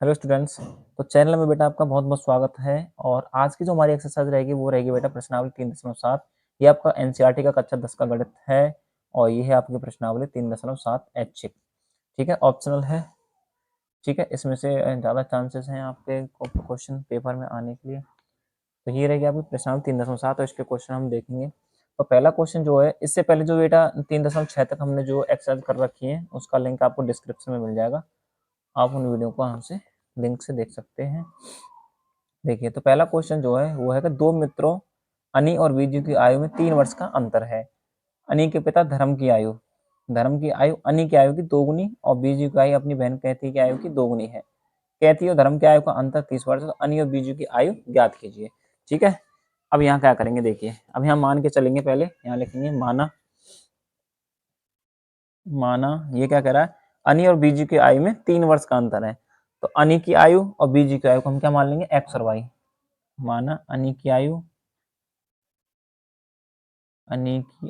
Hello students. तो channel में बेटा आपका बहुत बहुत स्वागत है। और आज की जो हमारी एक्सरसाइज रहेगी वो रहेगी बेटा प्रश्नावली 3.7। ये आपका एनसीईआरटी का कक्षा 10 का गणित है और ये है आपकी प्रश्नावली 3.7 ऐच्छिक। ठीक है, ऑप्शनल है। ठीक है, इसमें से ज़्यादा चांसेस हैं आपके क्वेश्चन पेपर में आने के लिए। तो ये रहेगी आपकी प्रश्नावली 3.7 और इसके क्वेश्चन हम देखेंगे। तो पहला क्वेश्चन जो है, इससे पहले जो बेटा 3.6 तक हमने जो एक्सरसाइज कर रखी है उसका लिंक आपको डिस्क्रिप्शन में मिल जाएगा। आप उन वीडियो को हमसे लिंक से देख सकते हैं। देखिए, तो पहला क्वेश्चन जो है वो है कि दो मित्रों अनी और बीजू की आयु में 3 वर्ष का अंतर है। अनी के पिता धर्म की आयु अनी की आयु की दोगुनी और बीजू की आयु अपनी बहन कैथी की आयु की दोगुनी है। कैथी और धर्म की आयु का अंतर 30 वर्ष है, तो अनी और बीजू की आयु ज्ञात कीजिए। ठीक है, अब यहाँ क्या करेंगे, देखिए अब यहाँ मान के चलेंगे। पहले यहाँ लिखेंगे माना माना ये क्या कह रहा है, अनी और बीजू की आयु में 3 वर्ष का अंतर है। तो अनी की आयु और बीजू की आयु को हम क्या मान लेंगे, एक्स और वाई। माना अनी की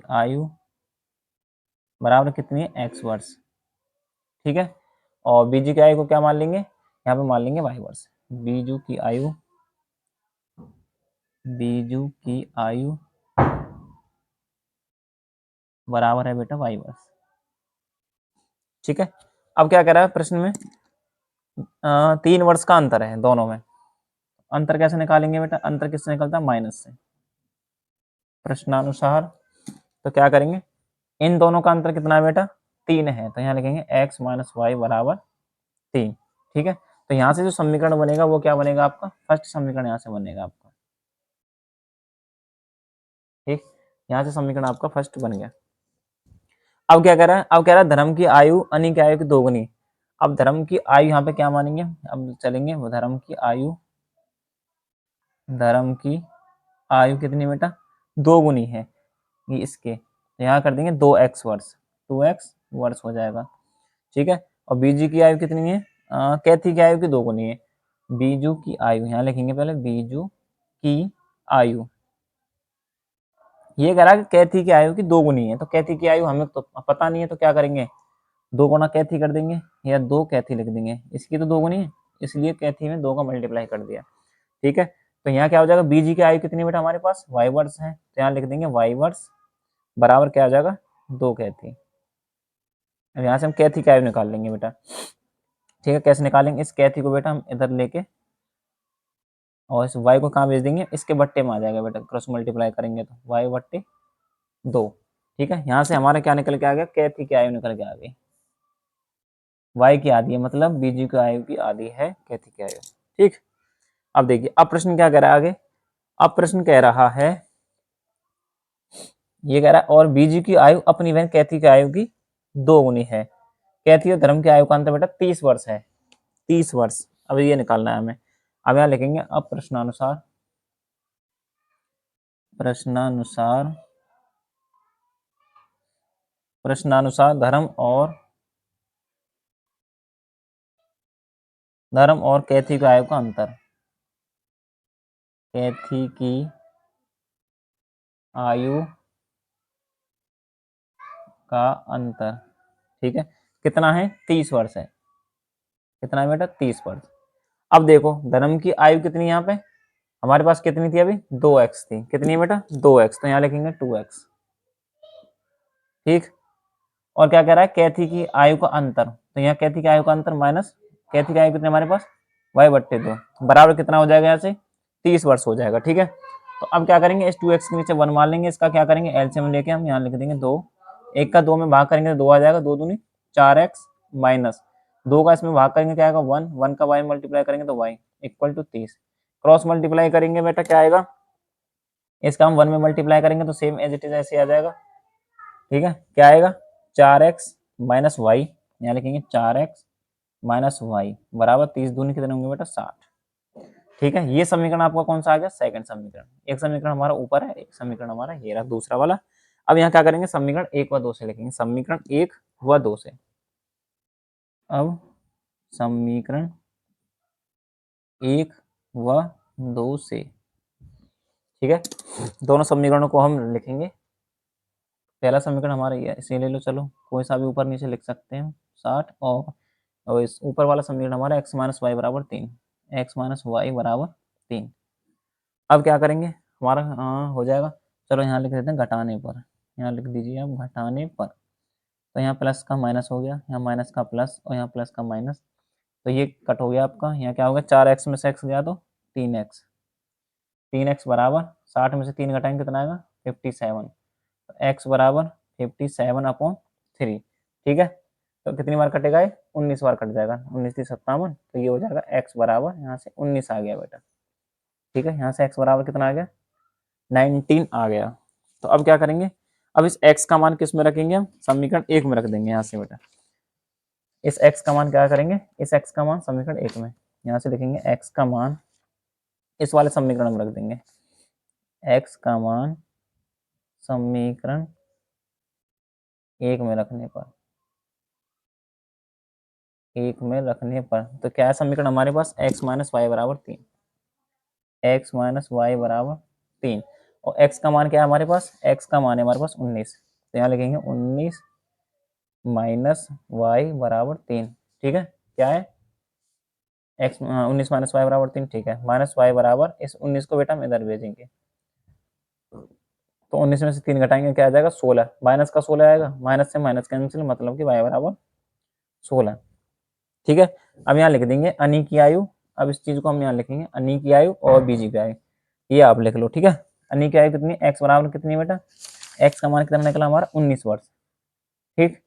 आयु बराबर कितनी है, एक्स वर्ष। ठीक है, और बीजू की आयु को क्या मान लेंगे, यहाँ पे मान लेंगे वाई वर्ष। बीजू की आयु बराबर है बेटा वाई वर्ष। ठीक है, अब क्या कह रहा है प्रश्न में, 3 वर्ष का अंतर है दोनों में। अंतर कैसे निकालेंगे बेटा, अंतर किससे निकलता है, माइनस से। प्रश्नानुसार तो क्या करेंगे, इन दोनों का अंतर कितना है बेटा, 3 है। तो यहाँ लिखेंगे x माइनस वाई बराबर 3। ठीक है, तो यहाँ से जो समीकरण बनेगा वो क्या बनेगा आपका, फर्स्ट समीकरण यहाँ से बनेगा आपका। ठीक, यहाँ से समीकरण आपका फर्स्ट बन गया। अब क्या कह रहा है, अब कह रहा है धर्म की आयु अनी की आयु की दोगुनी। अब धर्म की आयु यहाँ पे क्या मानेंगे, अब चलेंगे वो धर्म की आयु कितनी बेटा, दोगुनी है ये इसके। तो यहाँ कर देंगे 2x वर्ष, 2x वर्ष हो जाएगा। ठीक है, और बीजू की आयु कितनी है, कैथी की आयु की दोगुनी है। बीजू की आयु यहाँ लिखेंगे पहले, बीजू की आयु ये कह रहा है कि कैथी की आयु की दोगुनी है। तो कैथी की आयु हमें तो पता नहीं है, तो क्या करेंगे, 2 गुना कैथी कर देंगे या 2 कैथी लिख देंगे। इसकी तो दोगुनी है, इसलिए कैथी में 2 का मल्टीप्लाई कर दिया। ठीक है, तो यहाँ क्या हो जाएगा, बीजी की आयु कितनी बेटा हमारे पास, वाई वर्ष है। तो यहाँ लिख देंगे वाई वर्ष बराबर क्या आ जाएगा, 2 कैथी। अब यहाँ से हम कैथी की आयु निकाल लेंगे बेटा। ठीक है, कैसे निकालेंगे, इस कैथी को बेटा हम इधर लेके और इस y को कहाँ भेज देंगे, इसके बट्टे में आ जाएगा बेटा। क्रॉस मल्टीप्लाई करेंगे तो y बट्टे 2। ठीक है, यहाँ से हमारा क्या निकल के आ गया, कैथी की आयु निकल के आ गई। y की आधी है, मतलब बीजू की आयु की आधी है कैथी की आयु। ठीक, अब देखिए अब प्रश्न क्या कह रहा है आगे। अब प्रश्न कह रहा है, ये कह रहा है और बीजू की आयु अपनी बहन कैथी की आयु की दोगुनी है। कैथी और धर्म की आयु का अंतर बेटा 30 वर्ष है, 30 वर्ष। अब ये निकालना है हमें। अब यहाँ लिखेंगे, अब प्रश्नानुसार धर्म और कैथी की आयु का अंतर। कैथी की आयु का अंतर, ठीक है, कितना है, 30 वर्ष है। कितना है बेटा, 30 वर्ष। अब देखो धर्म की आयु कितनी, यहाँ पे हमारे पास कितनी थी अभी, 2x थी। कितनी है बेटा, 2x। तो यहाँ लिखेंगे 2x। ठीक, और क्या कह रहा है, कैथी की आयु का अंतर। तो यहाँ कैथी की आयु का अंतर माइनस कैथी की आयु कितनी हमारे पास, y बट्टे 2 बराबर कितना हो जाएगा, यहाँ से 30 वर्ष हो जाएगा। ठीक है, तो अब क्या करेंगे, इस 2x के नीचे 1 मान लेंगे। इसका क्या करेंगे, एलसीएम लेके हम यहाँ लिख देंगे 2। 1 का 2 में भाग करेंगे तो 2 आ जाएगा, 2 दूनी 4x माइनस 2 का इसमें भाग करेंगे क्या आएगा, 1। 1 का y मल्टीप्लाई करेंगे तो y equal to 30। Cross multiply करेंगे बेटा क्या आएगा, इसका हम 1 में मल्टीप्लाई करेंगे तो सेम एज इट इज ऐसे आ जाएगा। ठीक है, क्या आएगा, 4x माइनस वाई, यहाँ लिखेंगे 4x माइनस वाई बराबर 30 दूनी कितने होंगे बेटा, 60। ठीक है, ये समीकरण आपका कौन सा आ गया, सेकंड समीकरण। एक समीकरण हमारा ऊपर है, एक समीकरण हमारा ये रहा दूसरा वाला। अब यहाँ क्या करेंगे, समीकरण 1 व 2 से लिखेंगे, समीकरण 1 व 2 से। अब समीकरण 1 व 2 से, ठीक है, दोनों समीकरणों को हम लिखेंगे। पहला समीकरण हमारा ये है, इसे ले लो, चलो कोई सा भी ऊपर नीचे लिख सकते हैं, 60 और और इस ऊपर वाला समीकरण हमारा x माइनस वाई बराबर 3, x माइनस वाई बराबर 3। अब क्या करेंगे, हमारा हो जाएगा, चलो यहाँ लिख देते हैं घटाने पर, यहाँ लिख दीजिए आप घटाने पर। तो यहाँ प्लस का माइनस हो गया, यहाँ माइनस का प्लस और यहाँ प्लस का माइनस, तो ये कट हो गया आपका। यहाँ क्या होगा, 4x में से x गया तो 3x, 3x बराबर 60 में से 3 घटाएंगे कितना आएगा 57, तो x बराबर 57/3। ठीक है, तो कितनी बार कटेगा ये, 19 बार कट जाएगा, 19 3 57, तो ये हो जाएगा x बराबर यहाँ से 19 आ गया बेटा। ठीक है, यहाँ से x बराबर कितना आ गया 19 आ गया। तो अब क्या करेंगे, अब इस x का मान किस में रखेंगे, हम समीकरण 1 में रख देंगे यहाँ से बेटा। इस x का मान क्या करेंगे, इस x का मान समीकरण 1 में, यहाँ से लिखेंगे x का मान इस वाले समीकरण में रख देंगे, x का मान समीकरण 1 में रखने पर, 1 में रखने पर तो क्या है समीकरण हमारे पास, x माइनस वाई बराबर 3, x माइनस वाई बराबर 3, और x का मान क्या है हमारे पास, x का मान है हमारे पास 19, तो यहाँ लिखेंगे 19 माइनस वाई बराबर 3। ठीक है, क्या है x 19 माइनस वाई बराबर 3, ठीक है, माइनस वाई बराबर, इस 19 को बेटा हम इधर भेजेंगे, तो 19 में से 3 घटाएंगे क्या आ जाएगा 16, माइनस का 16 आएगा, माइनस से माइनस कैंसिल, मतलब कि y बराबर 16। ठीक है, अब यहाँ लिख देंगे अनी की आयु, अब इस चीज को हम यहाँ लिखेंगे अनी की आयु और बीजी की आयु, ये आप लिख लो। ठीक है, अनी की आयु कितनी, x बराबर कितनी बेटा, x का मान कितना निकला हमारा 19 वर्ष। ठीक,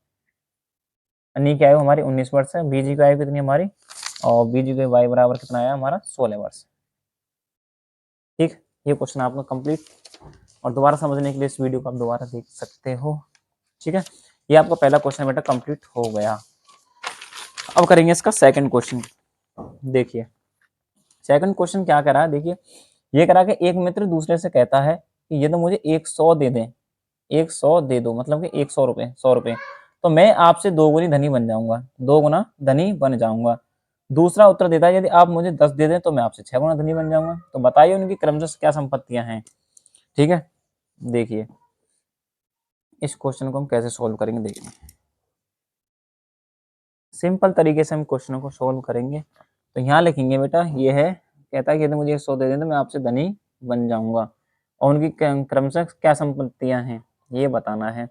अनी की आयु हमारी 19 वर्ष है, बीजी की आयु कितनी हमारी, और बीजी की y बराबर कितना आया हमारा 16 वर्ष। ठीक, ये क्वेश्चन आपका कंप्लीट, और दोबारा समझने के लिए इस वीडियो को आप दोबारा देख सकते हो। ठीक है, ये आपका पहला क्वेश्चन बेटा कंप्लीट हो गया। अब करेंगे इसका सेकंड क्वेश्चन। देखिए सेकंड क्वेश्चन क्या करा है, देखिए ये करा कि एक मित्र दूसरे से कहता है कि ये तो मुझे 100 दे दें, 100 दे दो, मतलब कि 100 रुपए, 100 रुपए, तो मैं आपसे 2 गुनी धनी बन जाऊंगा, 2 गुना धनी बन जाऊंगा। दूसरा उत्तर देता है यदि आप मुझे 10 दे दें तो मैं आपसे 6 गुना धनी बन जाऊंगा। तो बताइए उनकी क्रमशः क्या संपत्तियां हैं। ठीक है, देखिए इस क्वेश्चन को हम कैसे सोल्व करेंगे, देखिए सिंपल तरीके से हम क्वेश्चन को सोल्व करेंगे। तो यहाँ लिखेंगे बेटा, ये है, कहता है कि यदि मुझे 100 दे दें तो मैं आपसे धनी बन जाऊंगा, और उनकी क्रमशः क्या संपत्तियां हैं ये बताना है।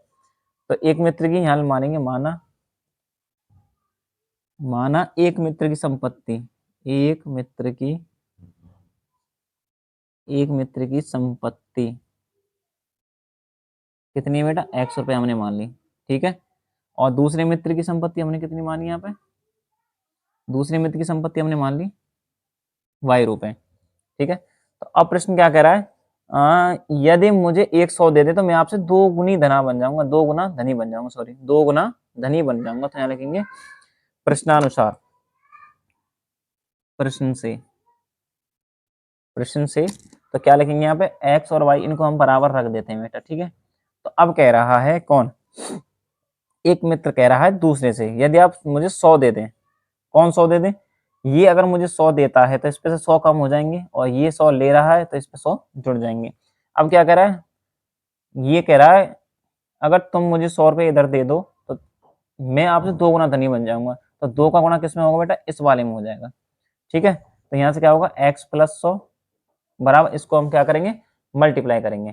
तो एक मित्र की यहाँ मानेंगे, माना एक मित्र की संपत्ति, एक मित्र की संपत्ति कितनी है बेटा, 100 रुपये हमने मान ली। ठीक है, और दूसरे मित्र की संपत्ति हमने कितनी मानी, यहाँ पे दूसरे मित्र की संपत्ति हमने मान ली ₹y। ठीक है, तो अब प्रश्न क्या कह रहा है, यदि मुझे 100 दे दे तो मैं आपसे 2 गुनी धना बन जाऊंगा, 2 गुना धनी बन जाऊंगा, सॉरी 2 गुना धनी बन जाऊंगा। तो यहाँ लिखेंगे प्रश्नानुसार, प्रश्न से तो क्या लिखेंगे यहाँ पे x और y, इनको हम बराबर रख देते हैं बेटा। ठीक है, तो अब कह रहा है कौन, एक मित्र कह रहा है दूसरे से यदि आप मुझे 100 दे दें, कौन 100 दे दें, ये अगर मुझे 100 देता है तो इस पे से 100 कम हो जाएंगे, और ये 100 ले रहा है तो इस पे 100 जुड़ जाएंगे। अब क्या कह रहा है, ये कह रहा है अगर तुम मुझे 100 रुपये इधर दे दो तो मैं आपसे 2 गुना धनी बन जाऊंगा। तो 2 का गुना किस में होगा बेटा, इस वाले में हो जाएगा। ठीक है, तो यहाँ से क्या होगा x प्लस 100 बराबर, इसको हम क्या करेंगे मल्टीप्लाई करेंगे,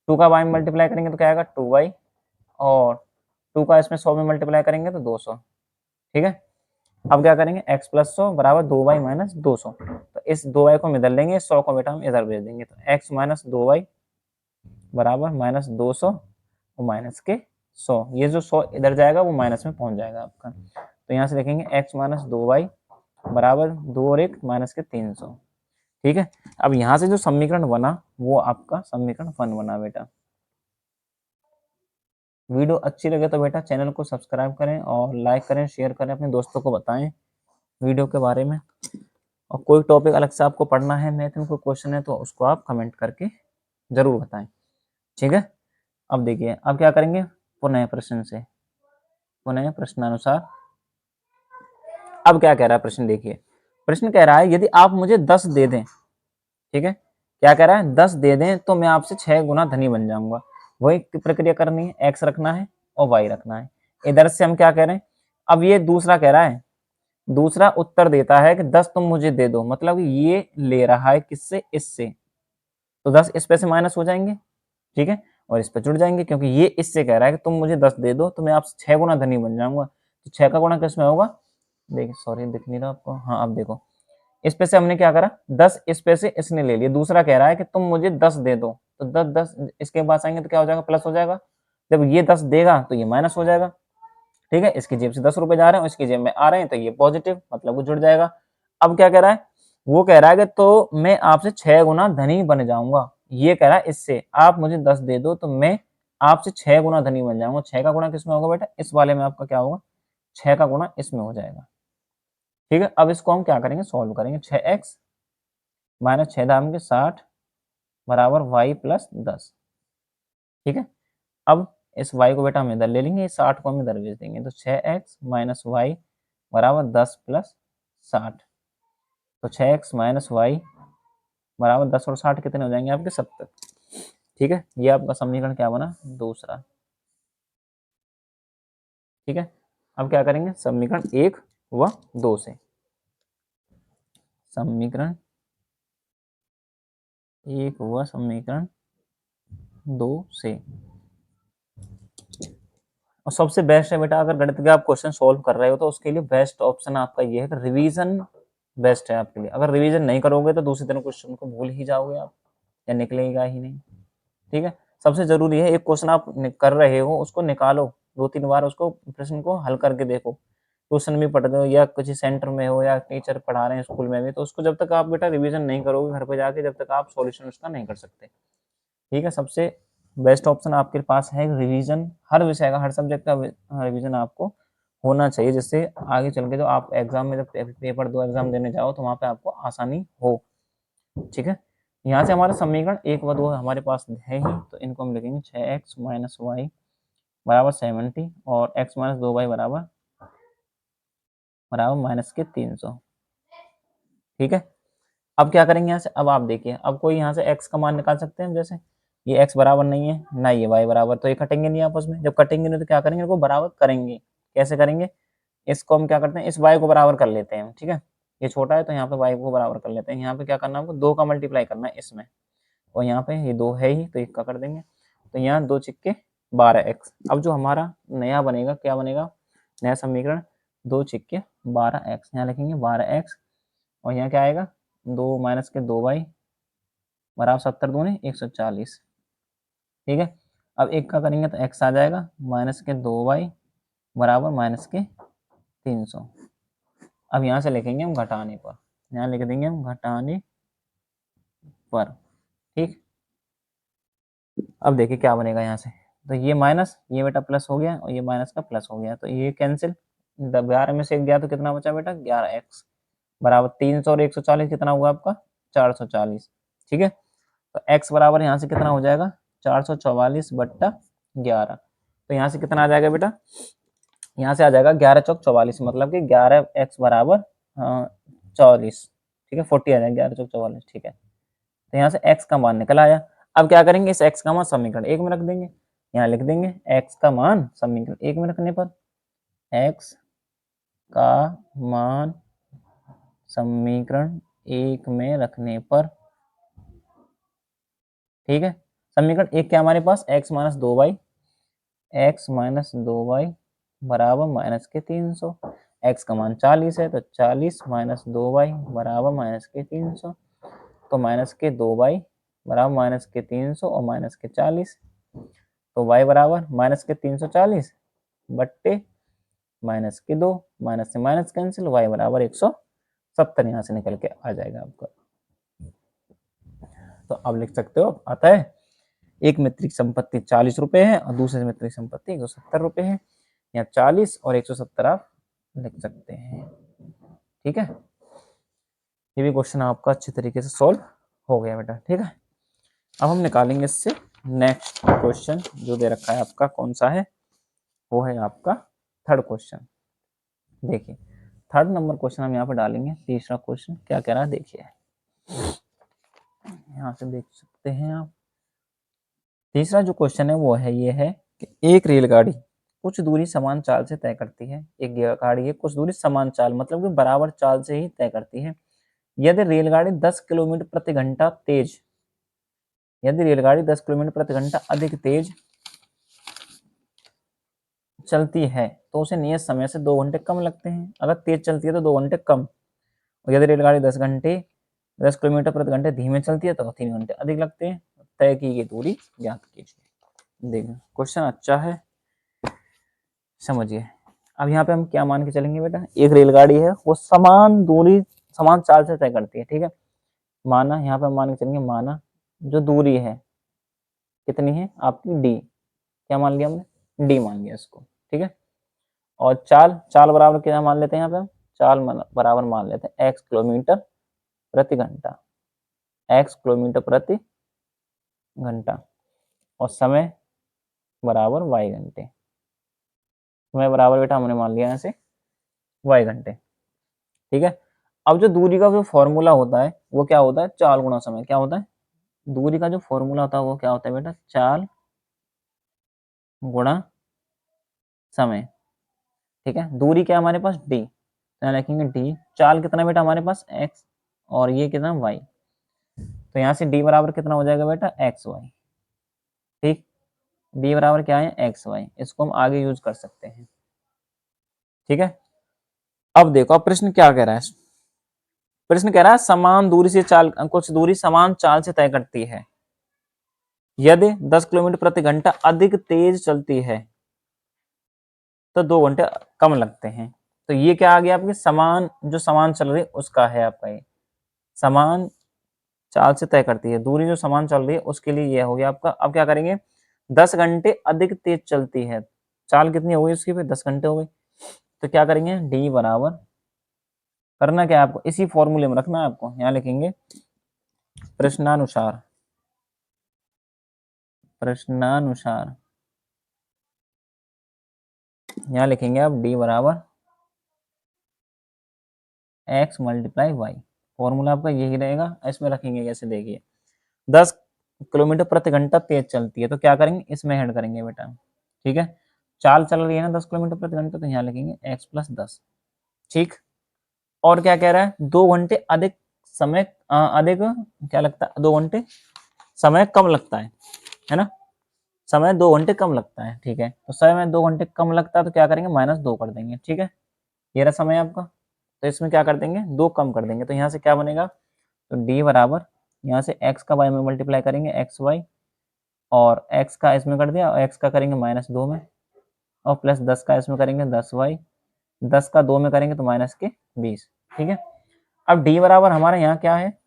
2 का y में मल्टीप्लाई करेंगे तो क्या आएगा 2y, और 2 का इसमें 100 में मल्टीप्लाई करेंगे तो 200। ठीक है, अब क्या करेंगे x प्लस 100 बराबर 2y माइनस 200, तो इस 2y को हम इधर लेंगे, 100 को बेटा हम इधर भेज देंगे, तो x माइनस 2y बराबर माइनस 200 और माइनस के 100, ये जो 100 इधर जाएगा वो माइनस में पहुंच जाएगा आपका। तो यहाँ से लिखेंगे x माइनस 2y बराबर 2 और 1 माइनस के 300। ठीक है, अब यहाँ से जो समीकरण बना वो आपका समीकरण 1 बना बेटा। वीडियो अच्छी लगे तो बेटा चैनल को सब्सक्राइब करें और लाइक करें, शेयर करें, अपने दोस्तों को बताएं वीडियो के बारे में। और कोई टॉपिक अलग से आपको पढ़ना है, मैथ में कोई क्वेश्चन है तो उसको आप कमेंट करके जरूर बताएं। ठीक है, अब देखिए अब क्या करेंगे, पुनः प्रश्नानुसार। अब क्या कह रहा है प्रश्न, देखिए प्रश्न कह रहा है यदि आप मुझे 10 दे दें, ठीक है, क्या कह रहा है 10 दे दें तो मैं आपसे 6 गुना धनी बन जाऊंगा। वही प्रक्रिया करनी है, x रखना है और y रखना है। इधर से हम क्या कह रहे हैं, अब ये दूसरा कह रहा है दूसरा उत्तर देता है कि 10 तुम मुझे दे दो, मतलब ये ले रहा है किससे, इससे, तो 10 इस पे से माइनस हो जाएंगे, ठीक है, और इस पे जुड़ जाएंगे, क्योंकि ये इससे कह रहा है कि तुम मुझे 10 दे दो तो मैं आपसे 6 गुना धनी बन जाऊंगा। तो 6 का गुणा किस में होगा, देखिए सॉरी दिख नहीं रहा आपको, हाँ अब देखो, इस पे से हमने क्या करा, 10 इस पे से इसने ले लिया, दूसरा कह रहा है कि तुम मुझे 10 दे दो, तो 10 10 इसके पास आएंगे तो क्या हो जाएगा, प्लस हो जाएगा, जब ये 10 देगा तो ये माइनस हो जाएगा, ठीक है, इसकी जेब से 10 रुपए जा रहे हैं और इसकी जेब में आ रहे हैं, तो ये पॉजिटिव, मतलब वो जुड़ जाएगा। अब क्या कह रहा है, वो कह रहा है कि तो मैं आपसे 6 गुना धनी बन जाऊंगा, ये कह रहा है इससे, आप मुझे 10 दे दो तो मैं आपसे 6 गुना धनी बन जाऊंगा। 6 का गुणा किसमें होगा बेटा, इस वाले में आपका क्या होगा, 6 का गुणा इसमें हो जाएगा, ठीक है। अब इसको हम क्या करेंगे, सॉल्व करेंगे, 6x माइनस 6 दाम के 60 बराबर y प्लस 10, ठीक है। अब इस y को बेटा हम इधर ले लेंगे, 60 को हम इधर भेज देंगे, तो 6x माइनस वाई बराबर 10 प्लस 60, तो 6x माइनस वाई बराबर 10 और 60 कितने हो जाएंगे आपके, 70, ठीक है। ये आपका समीकरण क्या बना, दूसरा, ठीक है। अब क्या करेंगे, समीकरण 1 व 2 से, समीकरण 1 व समीकरण 2 से, और सबसे बेस्ट है बेटा, अगर गणित के आप क्वेश्चन सोल्व कर रहे हो तो उसके लिए बेस्ट ऑप्शन आपका ये है कि रिवीजन बेस्ट है आपके लिए। अगर रिवीजन नहीं करोगे तो दूसरे दिन क्वेश्चन को भूल ही जाओगे आप, या निकलेगा ही नहीं, ठीक है। सबसे जरूरी है, एक क्वेश्चन आप कर रहे हो उसको निकालो, 2-3 बार उसको प्रश्न को हल करके देखो, ट्यूशन भी पढ़ते हो या किसी सेंटर में हो या टीचर पढ़ा रहे हैं स्कूल में भी, तो उसको जब तक आप बेटा रिवीजन नहीं करोगे घर पे जाके, जब तक आप सॉल्यूशन उसका नहीं कर सकते, ठीक है। सबसे बेस्ट ऑप्शन आपके पास है रिवीजन, हर विषय का, हर सब्जेक्ट का रिवीजन आपको होना चाहिए, जिससे आगे चल के जो आप एग्जाम में जब पेपर 2 एग्जाम देने जाओ तो वहाँ पे आपको आसानी हो, ठीक है। यहाँ से हमारा समीकरण 1 व 2 हमारे पास है ही, तो इनको हम लिखेंगे 6x माइनस वाई बराबर 70 और x माइनस 2y बराबर बराबर माइनस के 300, ठीक है। अब क्या करेंगे यहाँ से, अब आप देखिए, अब कोई यहाँ से x का मान निकाल सकते हैं, जैसे ये x बराबर नहीं है ना ये y बराबर, तो ये कटेंगे नहीं आपस में, जब कटेंगे नहीं तो क्या करेंगे, इनको बराबर करेंगे, कैसे करेंगे, इसको हम क्या करते हैं, इस y को बराबर कर लेते हैं, ठीक है, ये छोटा है तो यहाँ पे y को बराबर कर लेते हैं, यहाँ पे क्या करना है आपको, 2 का मल्टीप्लाई करना है इसमें, और यहाँ पे ये 2 है ही तो 1 का कर देंगे, तो यहाँ 2 छिक्के 12x। अब जो हमारा नया बनेगा, क्या बनेगा, नया समीकरण 2 छिक्के 12x, यहाँ लिखेंगे 12x, और यहाँ क्या आएगा, 2 माइनस के 2y बराबर 70 दूनी 140, ठीक है। अब 1 का करेंगे तो x आ जाएगा, माइनस के 2y बराबर माइनस के 300। अब यहाँ से लिखेंगे हम घटाने पर, यहाँ लिख देंगे हम घटाने पर, ठीक। अब देखिए क्या बनेगा यहाँ से, तो ये माइनस, ये बेटा प्लस हो गया और ये माइनस का प्लस हो गया, तो ये कैंसिल, 11 में से 1 गया तो कितना बचा बेटा, 11x बराबर 300 और 140 कितना हुआ आपका, 440, ठीक है। तो x बराबर यहाँ से कितना हो जाएगा, 444 बट्टा 11, तो यहाँ से कितना आ जाएगा बेटा, यहाँ से आ जाएगा 11 चौक 44, मतलब कि 11x बराबर 44, ठीक है, 40 आ जाएगा, 11 चौक 44, ठीक है। तो यहाँ से x का मान निकल आया। अब क्या करेंगे, इस x का मान समीकरण 1 में रख देंगे, यहाँ लिख देंगे x का मान समीकरण 1 में रखने पर, x का मान समीकरण 1 में रखने पर, ठीक है। समीकरण 1 क्या हमारे पास, x minus 2y, x minus 2y बराबर माइनस के 300, x का मान 40 है तो 40 माइनस 2y बराबर माइनस के 300, तो माइनस के 2y बराबर माइनस के 300 और माइनस के 40, तो y बराबर माइनस के 340 बट्टे माइनस के 2, माइनस से माइनस कैंसिल, y बराबर 170 यहाँ से निकल के आ जाएगा आपका। तो अब लिख सकते हो, आता है, एक मीट्रिक संपत्ति 40 रुपए है और दूसरे मीट्रिक संपत्ति 170 रुपए है, यहाँ 40 और 170 आप लिख सकते हैं, ठीक है। ये भी क्वेश्चन आपका अच्छी तरीके से सॉल्व हो गया बेटा, ठीक है। अब हम निकालेंगे इससे नेक्स्ट क्वेश्चन जो दे रखा है आपका, कौन सा है, वो है आपका थर्ड क्वेश्चन। देखिए थर्ड नंबर क्वेश्चन हम यहाँ पे डालेंगे, तीसरा क्वेश्चन क्या कह रहा है देखिए, यहाँ से देख सकते हैं आप। तीसरा जो क्वेश्चन है वो है, ये है कि एक रेलगाड़ी कुछ दूरी समान चाल से तय करती है। एक गाड़ी है, कुछ दूरी समान चाल मतलब कि बराबर चाल से ही तय करती है। यदि रेलगाड़ी 10 किलोमीटर प्रति घंटा तेज यदि रेलगाड़ी 10 किलोमीटर प्रति घंटा अधिक तेज चलती है तो उसे नियत समय से 2 घंटे कम लगते हैं। अगर तेज चलती है तो 2 घंटे कम, और यदि रेलगाड़ी 10 किलोमीटर प्रति घंटे धीमे चलती है तो 3 घंटे अधिक लगते हैं। तय की गई दूरी ज्ञात कीजिए। देखिए क्वेश्चन अच्छा है, समझिए। अब यहाँ पे हम क्या मान के चलेंगे बेटा, एक रेलगाड़ी है वो समान दूरी समान चाल से तय करती है, ठीक है। माना यहाँ पे हम मान के चलेंगे, माना जो दूरी है कितनी है आपकी डी, क्या मान लिया हमने, डी मान लिया इसको, ठीक है। और चाल चाल बराबर क्या मान लेते हैं यहाँ पे हम, चाल बराबर मान लेते हैं x किलोमीटर प्रति घंटा, x किलोमीटर प्रति घंटा, और समय बराबर y घंटे। समय बराबर बेटा हमने मान लिया यहाँ से y घंटे, ठीक है। अब जो दूरी का जो फॉर्मूला होता है वो क्या होता है, चाल गुणा समय। क्या होता है, दूरी का जो फॉर्मूला होता है वो क्या होता है बेटा, चाल गुणा समय, ठीक है। दूरी क्या है हमारे पास d, तो यहाँ लिखेंगे d, चाल कितना बेटा हमारे पास x, और ये कितना y, तो यहाँ से d बराबर कितना हो जाएगा बेटा एक्स वाई, ठीक। d बराबर क्या है एक्स वाई, इसको हम आगे यूज कर सकते हैं, ठीक है। अब देखो अब प्रश्न क्या कह रहा है, प्रश्न कह रहा है समान दूरी से चाल, कुछ दूरी समान चाल से तय करती है। यदि 10 किलोमीटर प्रति घंटा अधिक तेज चलती है तो 2 घंटे कम लगते हैं। तो ये क्या आ गया आपके, समान जो समान चल रही है उसका है आपका, ये समान चाल से तय करती है, दूरी जो समान चल रही है उसके लिए ये हो गया आपका। अब क्या करेंगे, 10 घंटे अधिक तेज चलती है, चाल कितनी हो गई उसकी, फिर 10 घंटे हो गई, तो क्या करेंगे डी बराबर, करना क्या है आपको, इसी फॉर्मूले में रखना है आपको। यहाँ लिखेंगे प्रश्नानुसार, प्रश्नानुसार यहाँ लिखेंगे आप डी बराबर एक्स मल्टीप्लाई वाई, फॉर्मूला आपका यही रहेगा। इसमें रखेंगे कैसे, देखिए 10 किलोमीटर प्रति घंटा तेज चलती है तो क्या करेंगे, इसमें ऐड करेंगे बेटा, ठीक है। चाल चल रही है ना 10 किलोमीटर प्रति घंटा, तो यहाँ लिखेंगे एक्स प्लस 10, ठीक। और क्या कह रहा है, 2 घंटे अधिक समय, अधिक क्या लगता है, 2 घंटे समय कम लगता है ना, समय 2 घंटे कम लगता है, ठीक है। तो समय 2 घंटे कम लगता है तो क्या करेंगे -2 कर देंगे, ठीक है। ये रहा समय आपका, तो इसमें क्या कर देंगे 2 कम कर देंगे, तो यहाँ से क्या बनेगा, तो डी बराबर यहाँ से x का y में मल्टीप्लाई करेंगे एक्स वाई, और x का इसमें कर दिया, और x का करेंगे -2 में, और प्लस 10 का इसमें करेंगे 10y, 10 का 2 में करेंगे तो -20, ठीक है। अब d बराबर हमारा यहाँ क्या है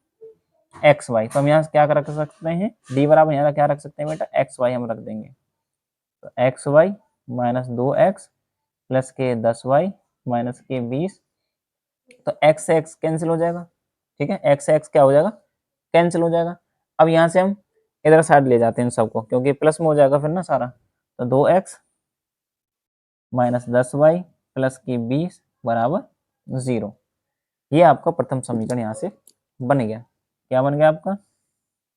एक्स वाई, तो हम यहाँ क्या रख सकते हैं, d बराबर यहाँ क्या रख सकते हैं बेटा एक्स वाई हम रख देंगे, तो एक्स वाई -2x प्लस के 10y माइनस के 20, तो x से x कैंसिल हो जाएगा, ठीक है। x से x क्या हो जाएगा, कैंसिल हो जाएगा। अब यहाँ से हम इधर साइड ले जाते हैं सबको, क्योंकि प्लस में हो जाएगा फिर ना सारा, तो 2x माइनस 10y प्लस की 20 बराबर 0। ये आपका प्रथम समीकरण यहाँ से बन गया। क्या बन गया आपका,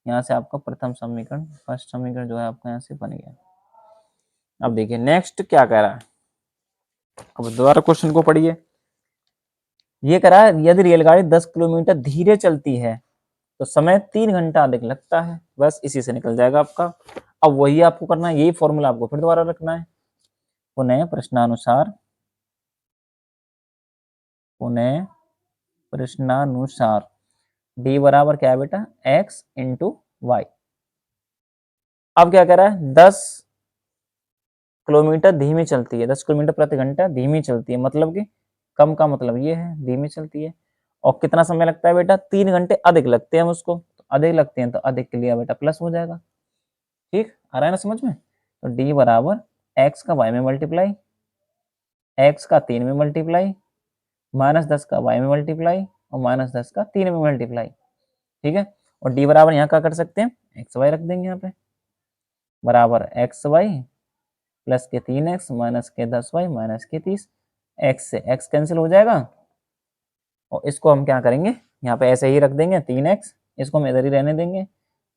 यहाँ से आपका प्रथम समीकरण, फर्स्ट समीकरण जो है आपका यहाँ से बन गया। अब देखिए नेक्स्ट क्या कह रहा है, अब दोबारा क्वेश्चन को पढ़िए। ये कह रहा है यदि रेलगाड़ी 10 किलोमीटर धीरे चलती है तो समय 3 घंटा अधिक लगता है, बस इसी से निकल जाएगा आपका। अब वही आपको करना है, यही फॉर्मूला आपको फिर दोबारा रखना है। पुनः प्रश्नानुसार, पुनः प्रश्नानुसार d बराबर क्या है बेटा x इंटू वाई। अब क्या कह रहा है 10 किलोमीटर धीमी चलती है, 10 किलोमीटर प्रति घंटा धीमी चलती है, मतलब कि कम का मतलब ये है धीमी चलती है। और कितना समय लगता है बेटा 3 घंटे अधिक लगते हैं, हम उसको तो अधिक लगते हैं तो अधिक के लिए बेटा प्लस हो जाएगा, ठीक आ रहा है ना समझ में। तो d बराबर x का y में मल्टीप्लाई, x का 3 में मल्टीप्लाई, -10 का y में मल्टीप्लाई, और -10 का 3 में मल्टीप्लाई, ठीक है। और d बराबर यहाँ क्या कर सकते हैं एक्स वाई रख देंगे यहाँ पे, बराबर एक्स वाई प्लस के 3x माइनस के 10y माइनस के 30, x से x कैंसिल हो जाएगा, और इसको हम क्या करेंगे यहाँ पे ऐसे ही रख देंगे 3x, इसको हम इधर ही रहने देंगे,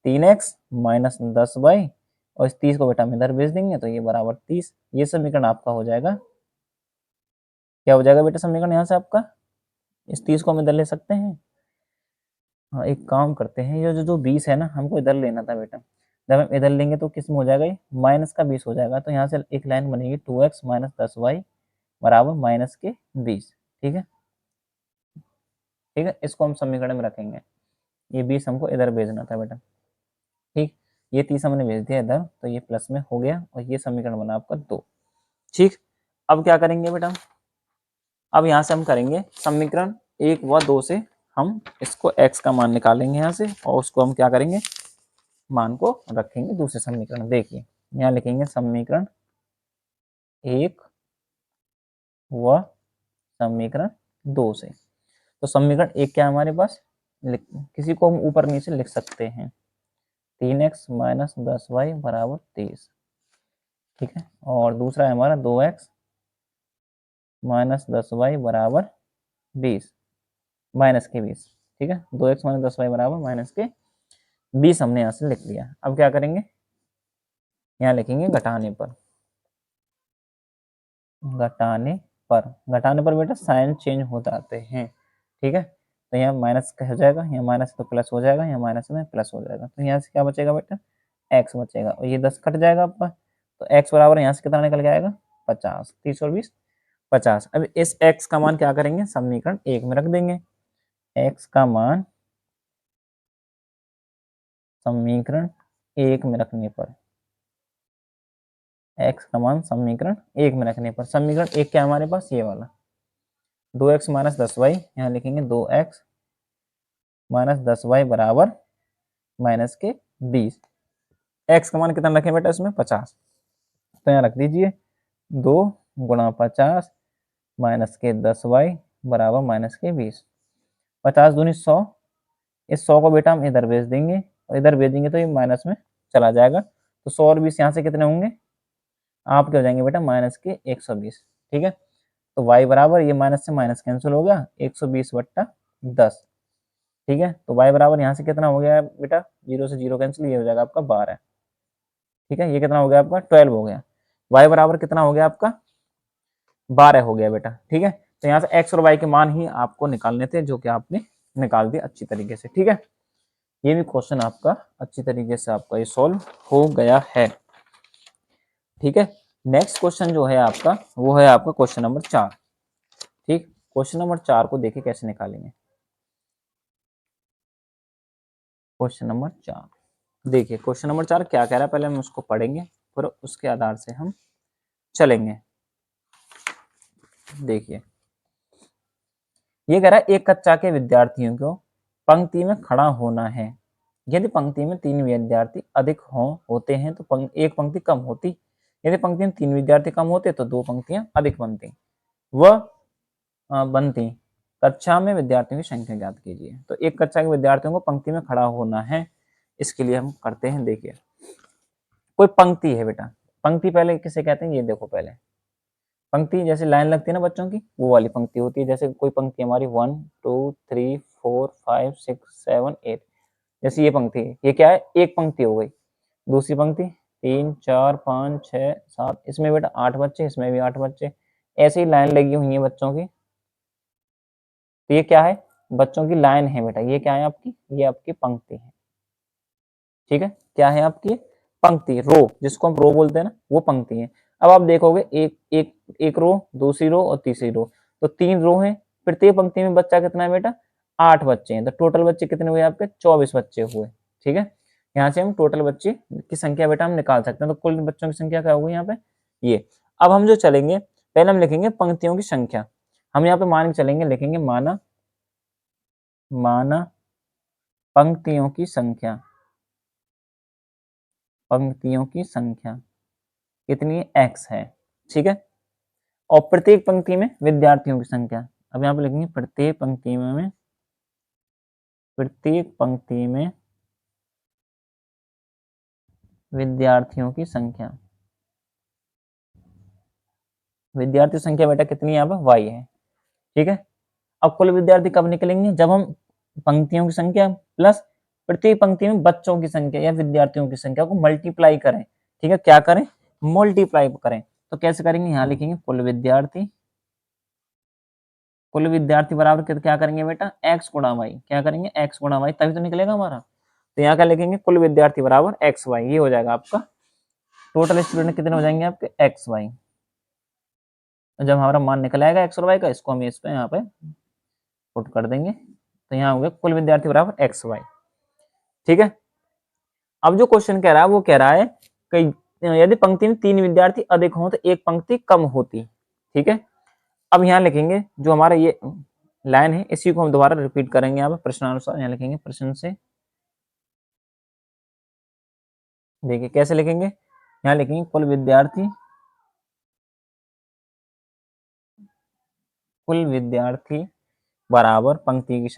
3x माइनस 10y और इस 30 को बेटा हम इधर भेज देंगे तो ये बराबर 30। ये समीकरण आपका हो जाएगा, क्या हो जाएगा बेटा समीकरण यहाँ से आपका, इस 30 को हम इधर ले सकते हैं। हाँ एक काम करते हैं, ये जो 20 है ना हमको इधर लेना था बेटा, जब हम इधर लेंगे तो किस में हो जाएगा, ये माइनस का 20 हो जाएगा। तो यहाँ से एक लाइन बनेगी 2x माइनस 10y बराबर माइनस के 20। ठीक है, ठीक है, इसको हम समीकरण में रखेंगे। ये 20 हमको इधर भेजना था बेटा। ठीक, ये 30 हमने भेज दिया इधर, तो ये प्लस में हो गया और ये समीकरण बना आपका 2। ठीक, अब क्या करेंगे बेटा, अब यहाँ से हम करेंगे समीकरण 1 व 2 से हम इसको x का मान निकालेंगे यहाँ से, और उसको हम क्या करेंगे, मान को रखेंगे दूसरे समीकरण। देखिए यहाँ लिखेंगे समीकरण 1 व समीकरण 2 से। तो समीकरण 1 क्या है हमारे पास, किसी को हम ऊपर नीचे लिख सकते हैं, 3x माइनस 10y बराबर 23। ठीक है, और दूसरा है हमारा 2x माइनस 10y बराबर 20, माइनस के 20। ठीक है, 2x माइनस 10y बराबर माइनस के 20 हमने यहाँ से लिख लिया। अब क्या करेंगे, यहाँ लिखेंगे घटाने पर, घटाने पर बेटा साइन चेंज हो जाते हैं। ठीक है, तो यहाँ माइनस का हो जाएगा, यहाँ माइनस तो प्लस हो जाएगा, यहाँ माइनस में प्लस हो जाएगा। तो यहाँ से क्या बचेगा बेटा, x बचेगा, और ये 10 कट जाएगा आपका, तो x बराबर यहाँ से कितना निकल के आएगा 50, 30 और 20 50। अब इस x का मान क्या करेंगे, समीकरण 1 में रख देंगे। x का मान समीकरण 1 में रखने पर, x का मान समीकरण 1 में रखने पर, समीकरण 1 क्या है हमारे पास, ये वाला 2x माइनस 10y, यहाँ लिखेंगे 2x माइनस 10y बराबर माइनस के 20। x का मान कितना रखें बेटा इसमें 50, तो यहाँ रख दीजिए 2 गुणा 50 माइनस के 10y बराबर माइनस के 20। 50 दूनी 100, इस 100 को बेटा हम इधर भेज देंगे, और इधर भेजेंगे तो ये माइनस में चला जाएगा। तो 100 और 20 यहाँ से कितने होंगे आपके, हो जाएंगे बेटा माइनस के 120। ठीक है, तो y बराबर ये माइनस से माइनस कैंसिल हो गया, 120 बट्टा 10। ठीक है, तो y बराबर यहाँ से कितना हो गया बेटा, 0 से 0 कैंसिल, ये हो जाएगा आपका 12। ठीक है, ये कितना हो गया आपका 12 हो गया। y बराबर कितना हो गया आपका 12 हो गया बेटा। ठीक है, तो यहाँ से x और y के मान ही आपको निकालने थे, जो कि आपने निकाल दिया अच्छी तरीके से। ठीक है, ये भी क्वेश्चन आपका अच्छी तरीके से आपका ये सॉल्व हो गया है। ठीक है, नेक्स्ट क्वेश्चन जो है आपका वो है आपका क्वेश्चन नंबर 4। ठीक, क्वेश्चन नंबर 4 को देखिए कैसे निकालेंगे। क्वेश्चन नंबर 4 देखिए, क्वेश्चन नंबर 4 क्या कह रहा है, पहले हम उसको पढ़ेंगे, फिर उसके आधार से हम चलेंगे। देखिए ये कह रहा है, एक कक्षा के विद्यार्थियों को पंक्ति में खड़ा होना है। यदि पंक्ति में 3 विद्यार्थी अधिक होते हैं तो एक पंक्ति कम होती। यदि पंक्ति में 3 विद्यार्थी कम होते तो 2 पंक्तियां अधिक बनती व बनती। कक्षा में विद्यार्थियों की संख्या ज्ञात कीजिए। तो एक कक्षा के विद्यार्थियों को पंक्ति में खड़ा होना है, इसके लिए हम करते हैं। देखिए कोई पंक्ति है बेटा, पंक्ति पहले किसे कहते हैं, ये देखो पहले पंक्ति जैसे लाइन लगती है ना बच्चों की, वो वाली पंक्ति होती है। जैसे कोई पंक्ति हमारी 1 2 3 4 5 6 7 8, जैसे ये पंक्ति है, ये क्या है एक पंक्ति हो गई। दूसरी पंक्ति 3 4 5 6 7, इसमें बेटा 8 बच्चे, इसमें भी 8 बच्चे, ऐसे ही लाइन लगी हुई है बच्चों की। तो ये क्या है, बच्चों की लाइन है बेटा। ये क्या है आपकी, ये आपकी पंक्ति है। ठीक है, क्या है आपकी पंक्ति, रो, जिसको हम रो बोलते हैं ना, वो पंक्ति है। अब आप देखोगे एक एक एक रो, दूसरी रो और तीसरी रो, तो 3 रो हैं। प्रत्येक पंक्ति में बच्चा कितना है बेटा, 8 बच्चे हैं। तो टोटल बच्चे कितने हुए आपके, 24 बच्चे हुए। ठीक है, यहाँ से हम टोटल बच्चे की संख्या बेटा हम निकाल सकते हैं। तो कुल बच्चों की संख्या क्या होगी यहाँ पे, ये। अब हम जो चलेंगे, पहले हम लिखेंगे पंक्तियों की संख्या। हम यहाँ पे मान के चलेंगे, लिखेंगे माना पंक्तियों की संख्या, पंक्तियों की संख्या कितनी है, x है। ठीक है, और प्रत्येक पंक्ति में विद्यार्थियों की संख्या। अब यहाँ पे लिखेंगे प्रत्येक पंक्ति में विद्यार्थियों की संख्या। विद्यार्थी संख्या बेटा कितनी है, यहाँ पे y है। ठीक है, अब कुल विद्यार्थी कब निकलेंगे, जब हम पंक्तियों की संख्या प्लस प्रत्येक पंक्ति में बच्चों की संख्या या विद्यार्थियों की संख्या को मल्टीप्लाई करें, ठीक है, क्या करें, मल्टीप्लाई करें। तो कैसे करेंगे, यहाँ लिखेंगे कुल विद्यार्थी बराबर क्या करेंगे बेटा, एक्स गुणा वाई, क्या करेंगे, एक्स गुणा वाई, तभी तो निकलेगा हमारा। तो यहाँ क्या लिखेंगे, कुल विद्यार्थी बराबर एक्स वाई, ये हो जाएगा आपका। टोटल स्टूडेंट कितने हो जाएंगे आपके, एक्स वाई। जब हमारा मान निकल आएगा एक्स और वाई का, इसको हम इस पे यहाँ पे पुट कर देंगे। तो यहाँ हो गया कुल विद्यार्थी बराबर एक्स वाई। ठीक है, अब जो क्वेश्चन कह रहा है वो कह रहा है कि यदि पंक्ति में 3 विद्यार्थी अधिक हो तो एक पंक्ति कम होती। ठीक है, अब यहाँ लिखेंगे जो हमारा ये लाइन है, इसी को हम दोबारा रिपीट करेंगे। यहाँ पे प्रश्नानुसार यहाँ लिखेंगे, प्रश्न से देखिए कैसे लिखेंगे, यहाँ लिखेंगे कुल विद्यार्थी बराबर पंक्ति की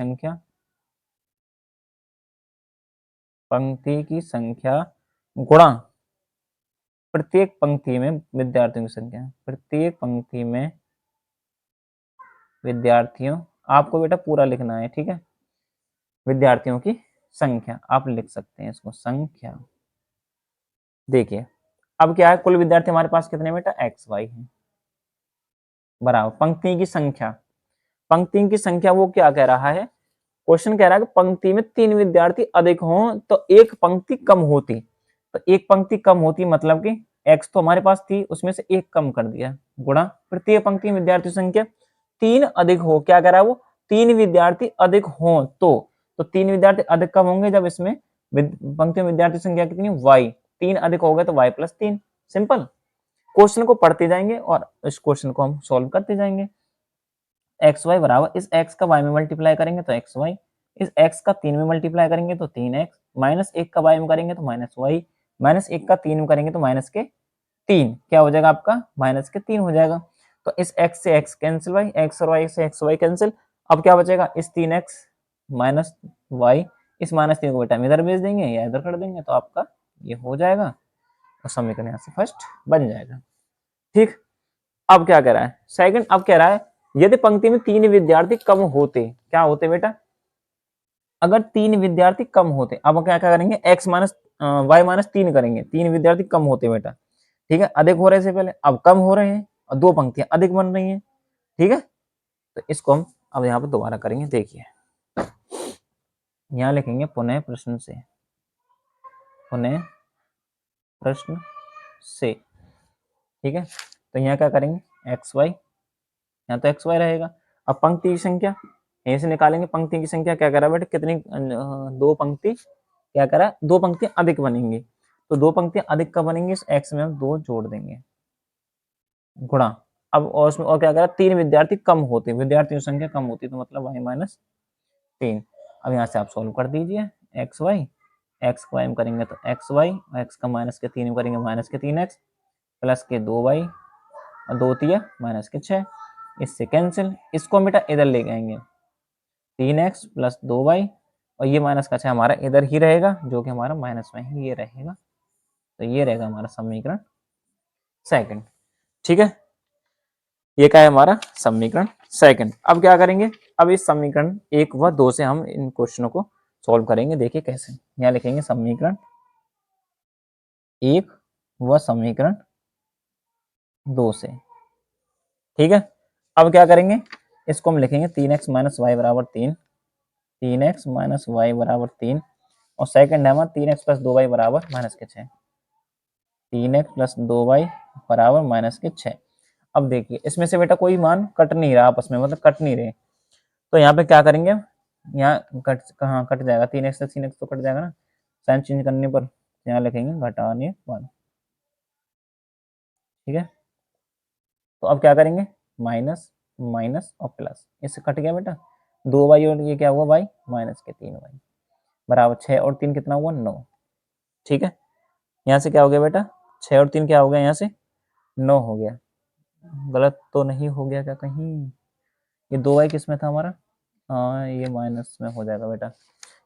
संख्या गुणा प्रत्येक पंक्ति में विद्यार्थियों की संख्या। प्रत्येक पंक्ति में विद्यार्थियों, आपको बेटा पूरा लिखना है, ठीक है, विद्यार्थियों की संख्या आप लिख सकते हैं इसको, संख्या। देखिए अब क्या है, कुल विद्यार्थी हमारे पास कितने बेटा, एक्स वाई है, बराबर पंक्ति की संख्या। पंक्ति की संख्या वो क्या कह रहा है, क्वेश्चन कह रहा है कि पंक्ति में 3 विद्यार्थी अधिक हों तो एक पंक्ति कम होती। तो एक पंक्ति कम होती मतलब कि एक्स तो हमारे पास थी, उसमें से एक कम कर दिया, गुणा प्रत्येक पंक्ति में विद्यार्थी संख्या 3 अधिक हो, क्या कह रहा है वो, 3 विद्यार्थी अधिक हो तो 3 विद्यार्थी अधिक कब होंगे, जब इसमें पंक्ति में विद्यार्थी संख्या कितनी, वाई, 3 अधिक हो गए तो वाई प्लस 3। सिंपल, क्वेश्चन को पढ़ते जाएंगे और इस क्वेश्चन को हम सॉल्व करते जाएंगे। एक्स वाई बराबर, इस एक्स का वाई में मल्टीप्लाई करेंगे तो एक्स वाई, इस एक्स का 3 में मल्टीप्लाई करेंगे तो 3x, माइनस 1 का वाई में करेंगे तो माइनस वाई, माइनस 1 का 3 में करेंगे तो माइनस के 3, क्या हो जाएगा आपका, माइनस के 3 हो जाएगा। तो इस x से x कैंसिल, वाई एक्स और वाई से एक्स वाई कैंसिल। अब क्या बचेगा, इस 3x माइनस वाई, इस माइनस 3 को बेटा इधर भेज देंगे या इधर कर देंगे तो आपका ये हो जाएगा और समीकरण यहाँ से फर्स्ट बन जाएगा। ठीक, अब क्या कह रहा है सेकंड, अब कह रहा है यदि पंक्ति में 3 विद्यार्थी कम होते, क्या होते बेटा, अगर 3 विद्यार्थी कम होते, अब क्या क्या करेंगे, x माइनस वाई माइनस 3 करेंगे, 3 विद्यार्थी कम होते बेटा, ठीक है, अधिक हो रहे से पहले, अब कम हो रहे हैं और 2 पंक्तियां अधिक बन रही हैं। ठीक है, तो इसको हम अब यहाँ पे दोबारा करेंगे। देखिए यहाँ लिखेंगे पुनः प्रश्न से, पुनः प्रश्न से। ठीक है, तो यहाँ क्या करेंगे, एक्स वाई, यहाँ तो एक्स वाई रहेगा। अब पंक्ति की संख्या यहीं से निकालेंगे, पंक्ति की संख्या क्या करा बेटा, कितनी, 2 पंक्ति, क्या करा, 2 पंक्तियां अधिक बनेंगी। तो 2 पंक्तियां अधिक कब बनेंगी, इस एक्स में हम 2 जोड़ देंगे, गुणा। अब और उसमें और क्या करा, 3 विद्यार्थी कम होते, विद्यार्थियों की संख्या कम होती, तो मतलब वाई माइनस 3। अब यहाँ से आप सोल्व कर दीजिए, एक्स वाई, एक्स को वाई में करेंगे तो एक्स वाई, एक्स का माइनस के 3 में करेंगे माइनस के 3x, प्लस के 2 वाई और 2 तिया माइनस के 6, इससे कैंसिल, इसको बेटा इधर ले जाएंगे, 3x प्लस 2y, और ये माइनस का 6 हमारा इधर ही रहेगा, जो कि हमारा माइनस में है, ये रहेगा। तो ये रहेगा हमारा समीकरण सेकंड। ठीक है, ये क्या है हमारा समीकरण सेकंड। अब क्या करेंगे, अब इस समीकरण 1 व 2 से हम इन क्वेश्चनों को सॉल्व करेंगे। देखिए कैसे, यहाँ लिखेंगे समीकरण 1 व समीकरण 2 से। ठीक है, अब क्या करेंगे, इसको हम लिखेंगे 3x माइनस वाई बराबर 3, 3x माइनस वाई बराबर 3, और सेकंड है हमारा 3x प्लस 2y बराबर माइनस के 6, 3x प्लस 2y बराबर माइनस के 6। अब देखिए इसमें से बेटा कोई मान कट नहीं रहा आपस में, मतलब कट नहीं रहे, तो यहाँ पे क्या करेंगे, यहाँ कट, कहाँ कट जाएगा, 3x से 3x तो कट जाएगा ना, साइन चेंज करने पर यहाँ लिखेंगे घटाने पर। ठीक है, तो अब क्या करेंगे, माइनस माइनस और प्लस, इससे कट गया बेटा 2y, और ये क्या हुआ वाई, माइनस के 3y बराबर 6 और 3 कितना हुआ, 9। ठीक है, यहाँ से क्या हो गया बेटा, 6 और 3 क्या हो गया, यहाँ से 9 हो गया। गलत तो नहीं हो गया क्या कहीं, ये 2y किस में था हमारा, हाँ ये माइनस में हो जाएगा बेटा,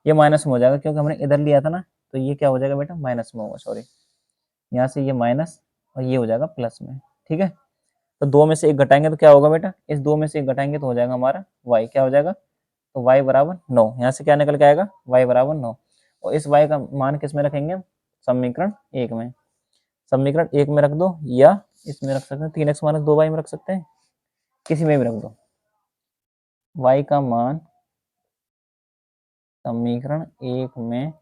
ये माइनस में हो जाएगा क्योंकि हमने इधर लिया था ना, तो ये क्या हो जाएगा बेटा, माइनस में होगा, सॉरी, यहाँ से ये माइनस और ये हो जाएगा प्लस में। ठीक है, तो 2 में से 1 घटाएंगे तो क्या होगा बेटा, इस 2 में से 1 घटाएंगे तो हो जाएगा हमारा y, क्या हो जाएगा, तो y बराबर 9, यहाँ से क्या निकल के आएगा, y बराबर 9, और इस y का मान किस में रखेंगे, समीकरण 1 में। समीकरण 1 में रख दो या इसमें रख सकते हैं, 3x माइनस 2y में रख सकते हैं, किसी में भी रख दो। y का मान समीकरण 1 में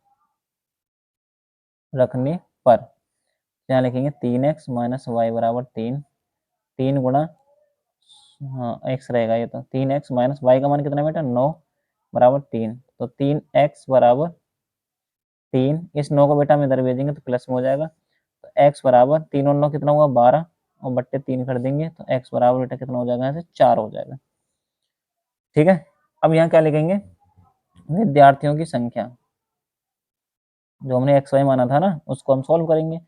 रखने पर क्या लिखेंगे, 3x माइनस वाई बराबर 3, 3 गुणा, हाँ x रहेगा ये, तो 3x माइनस वाई का मान कितना बेटा 9 बराबर 3, तो 3x बराबर 3, इस 9 को बेटा में इधर भेजेंगे तो प्लस में हो जाएगा, तो x बराबर 3 और 9 कितना हुआ 12, और बट्टे 3 कर देंगे तो x बराबर बेटा कितना हो जाएगा, यहाँ से 4 हो जाएगा। ठीक है, अब यहाँ क्या लिखेंगे, विद्यार्थियों की संख्या, जो हमने एक्स वाई माना था ना उसको हम सॉल्व करेंगे,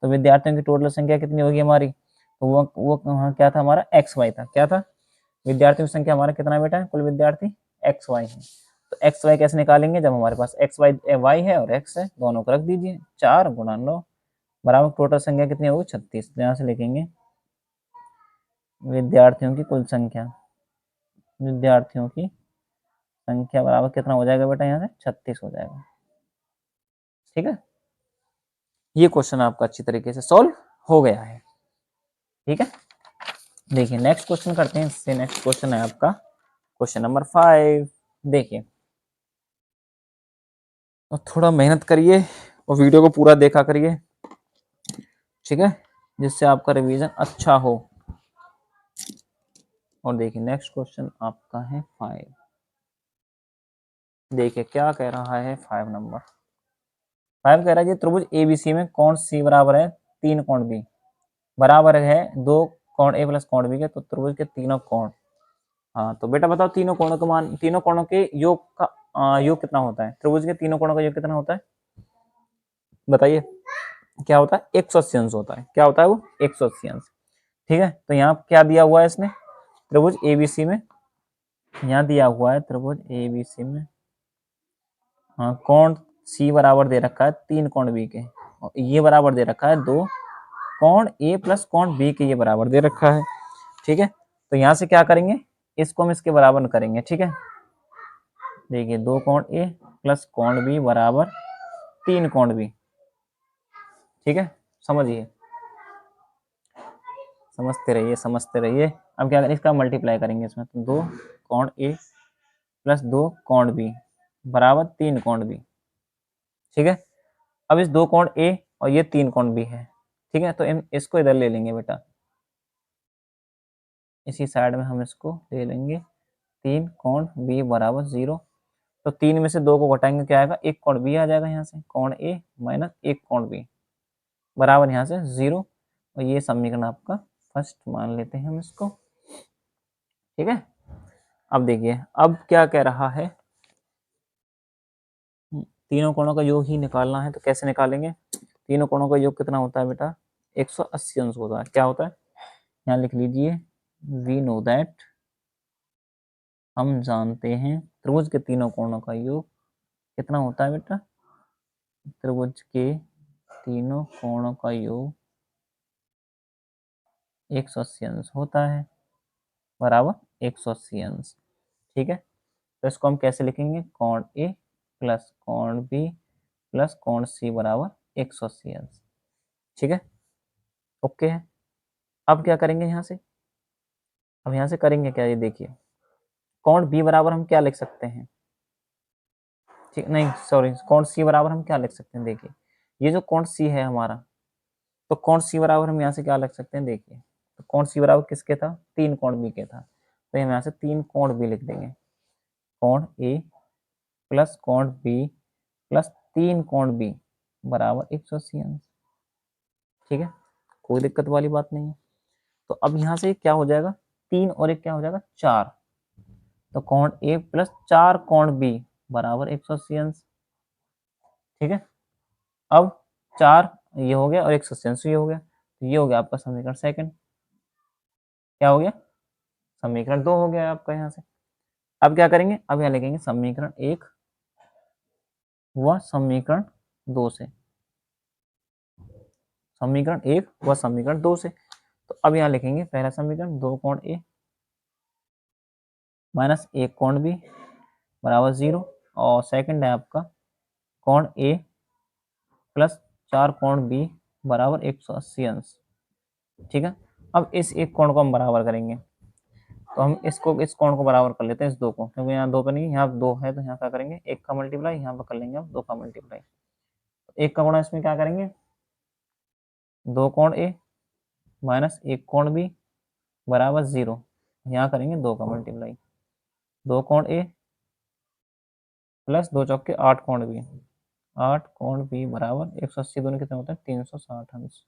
तो विद्यार्थियों की टोटल संख्या कितनी होगी हमारी, तो वो क्या था हमारा एक्स वाई था, क्या था, विद्यार्थियों की संख्या हमारा कितना बेटा है, कुल विद्यार्थी एक्स वाई है। तो एक्स वाई कैसे निकालेंगे, जब हमारे पास एक्स वाई वाई है और एक्स है, दोनों को रख दीजिए, 4 गुणा 9 बराबर टोटल संख्या कितनी होगी 36, यहाँ से लिखेंगे विद्यार्थियों की कुल संख्या, विद्यार्थियों की संख्या बराबर कितना हो जाएगा बेटा, यहाँ से 36 हो जाएगा। ठीक है, ये क्वेश्चन आपका अच्छी तरीके से सॉल्व हो गया है। ठीक है, देखिए नेक्स्ट क्वेश्चन करते हैं, इससे नेक्स्ट क्वेश्चन है आपका क्वेश्चन नंबर 5। देखिए, तो थोड़ा मेहनत करिए और वीडियो को पूरा देखा करिए, ठीक है, जिससे आपका रिवीजन अच्छा हो। और देखिए नेक्स्ट क्वेश्चन आपका है 5। देखिए क्या कह रहा है 5 नंबर, 5 कह रहा है कि त्रिभुज एबीसी में कोण सी बराबर है 3 कोण बी, बराबर है 2 कोण ए प्लस कोण बी के, तो त्रिभुज के तीनों कोण, हाँ तो बेटा बताओ तीनों कोणों का मान, तीनों कोणों के योग का योग कितना होता है, त्रिभुज के तीनों कोणों का योग कितना होता है, बताइए क्या होता है, 180 अंश होता है, क्या होता है वो 180 अंश। ठीक है, तो यहाँ क्या दिया हुआ है इसने, त्रिभुज एबीसी में, यहाँ दिया हुआ है त्रिभुज एबीसी में, हाँ कोण सी बराबर दे रखा है 3 कोण बी के, और ये बराबर दे रखा है 2 कोण ए प्लस कोण बी के, ये बराबर दे रखा है। ठीक है, तो यहाँ से क्या करेंगे, इसको हम इसके बराबर करेंगे। ठीक है, देखिए 2 कोण ए प्लस कोण बी बराबर 3 कोण बी। ठीक है, समझिए, समझते रहिए समझते रहिए। अब क्या करें, इसका मल्टीप्लाई करेंगे इसमें, तो 2 कोण ए प्लस 2 कोण बी बराबर 3 कोण बी। ठीक है, अब इस 2 कोण ए और ये 3 कोण बी है, ठीक है, तो इसको इधर ले लेंगे बेटा, इसी साइड में हम इसको ले लेंगे, 3 कोण बी बराबर 0, तो 3 में से 2 को घटाएंगे क्या आएगा, 1 कोण बी आ जाएगा, यहाँ से कोण ए माइनस 1 कोण बी बराबर यहाँ से 0, और ये समीकरण आपका फर्स्ट मान लेते हैं हम इसको। ठीक है, अब देखिए अब क्या कह रहा है, तीनों कोणों का योग ही निकालना है, तो कैसे निकालेंगे, तीनों कोणों का योग कितना होता है बेटा, 180 अंश होता है, क्या होता है, यहाँ लिख लीजिए, वी नो दैट, हम जानते हैं त्रिभुज के तीनों कोणों का योग कितना होता है बेटा, त्रिभुज के तीनों कोणों का योग 180 अंश होता है, बराबर 180 अंश। ठीक है, तो इसको हम कैसे लिखेंगे, कोण ए प्लस कोण बी प्लस कोण सी बराबर 180 अंश। ठीक है, ओके है। अब क्या करेंगे यहाँ से, अब यहाँ से करेंगे क्या, ये देखिए, कोण बी बराबर हम क्या लिख सकते हैं, ठीक नहीं सॉरी, कोण सी बराबर हम क्या लिख सकते हैं, देखिए ये जो कोण सी है हमारा, तो कोण सी बराबर हम यहाँ से क्या लिख सकते हैं, देखिए तो कोण सी बराबर किसके था, 3 कोण बी के था, तो हम यहाँ से 3 कोण बी लिख देंगे, कोण ए प्लस कोण बी प्लस 3 कोण बी बराबर 180 अंश। ठीक है, कोई दिक्कत वाली बात नहीं है। तो अब यहाँ से क्या हो जाएगा, 3 और 1 क्या हो जाएगा 4, तो कोण ए प्लस 4 कोण बी बराबर 180 अंश। ठीक है, अब 4 ये हो गया और 180 अंश ये हो गया, तो ये हो गया आपका समीकरण सेकंड, क्या हो गया, समीकरण 2 हो गया आपका यहाँ से। अब क्या करेंगे, अब यहाँ लिखेंगे समीकरण 1 व समीकरण 2 से, समीकरण 1 व समीकरण 2 से, तो अब यहाँ लिखेंगे पहला समीकरण 2 कोण ए माइनस 1 कोण बी बराबर 0, और सेकंड है आपका कोण ए प्लस 4 कोण बी बराबर 180 अंश। ठीक है, अब इस एक कोण को हम बराबर करेंगे, तो हम इसको इस कोण को बराबर कर लेते हैं इस दो को, क्योंकि यहाँ दो पे नहीं, यहाँ दो है, तो यहाँ क्या करेंगे, एक का मल्टीप्लाई, यहाँ पर कर लेंगे हम दो का मल्टीप्लाई। एक का गुणा इसमें क्या करेंगे, दो कोण ए माइनस एक कोण बी बराबर 0, यहाँ करेंगे दो का मल्टीप्लाई, दो कोण ए प्लस दो चौके 8 कोण बी, 8 कोण बी बराबर 180 दोनों कितने होते हैं 360 अंश।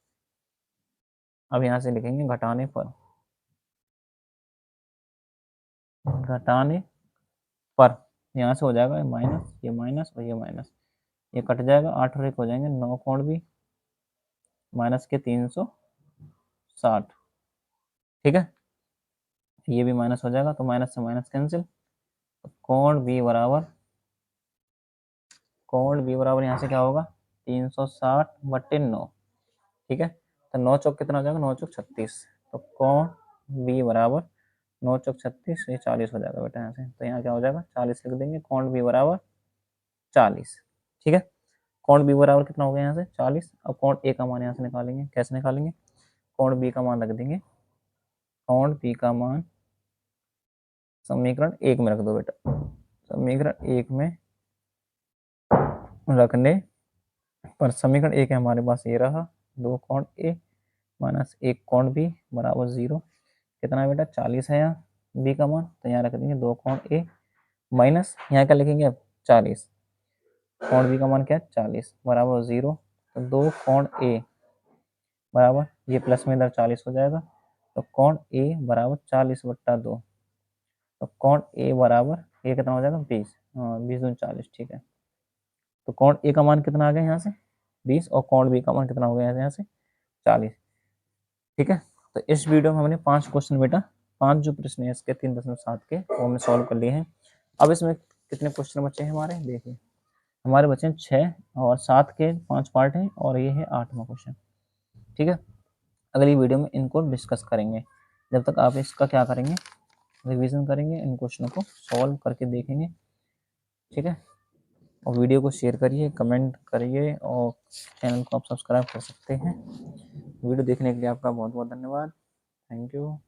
अब यहाँ से लिखेंगे घटाने पर, घटाने पर यहाँ से हो जाएगा ये माइनस और ये माइनस, ये कट जाएगा, 8 और 1 हो जाएंगे 9 कोण बी माइनस के 360। ठीक है, ये भी माइनस हो जाएगा, तो माइनस से माइनस कैंसिल, तो कोण बी बराबर यहाँ से क्या होगा 360/9। ठीक है, तो 9 चौक कितना हो जाएगा, 9 चौक 36, तो कोण बी बराबर 9 चौक 36, ये 40 हो जाएगा बेटा यहाँ से, तो यहाँ क्या हो जाएगा 40 लिख देंगे, कोण बी बराबर 40। ठीक है, कोण बी बराबर कितना हो गया यहाँ से 40। अब कोण ए का मान यहाँ से निकालेंगे, कैसे निकालेंगे, कोण बी का मान रख देंगे, कोण बी का मान समीकरण 1 में रख दो बेटा, समीकरण 1 में रखने पर समीकरण 1 है हमारे पास ये रहा, दो कोण ए माइनस एक कोण बी बराबर 0, कितना है बेटा 40 है यहाँ बी का मान, तो यहाँ रख देंगे दो कोण ए माइनस यहाँ क्या लिखेंगे अब 40, कोण बी का मान क्या है 40 बराबर 0, तो दो कोण ए बराबर ये प्लस में इधर 40 हो जाएगा, तो कोण ए बराबर 40/2, तो कोण ए बराबर ये कितना हो जाएगा 20, हाँ 20 दूनी 40। ठीक है, तो कोण ए का मान कितना आ गया यहाँ से 20 और कोण बी का मान कितना हो गया यहाँ से 40। ठीक है, तो इस वीडियो में हमने 5 क्वेश्चन बेटा, 5 जो प्रश्न है इसके 3.7 के वो हमने सॉल्व कर लिए हैं। अब इसमें कितने क्वेश्चन बचे हैं हमारे, देखिए हमारे बचे हैं 6 और 7 के 5 पार्ट हैं और ये है 8वां क्वेश्चन। ठीक है, अगली वीडियो में इनको डिस्कस करेंगे, जब तक आप इसका क्या करेंगे, रिवीजन करेंगे, इन क्वेश्चनों को सॉल्व करके देखेंगे। ठीक है, और वीडियो को शेयर करिए, कमेंट करिए और चैनल को आप सब्सक्राइब कर सकते हैं। वीडियो देखने के लिए आपका बहुत बहुत धन्यवाद, थैंक यू।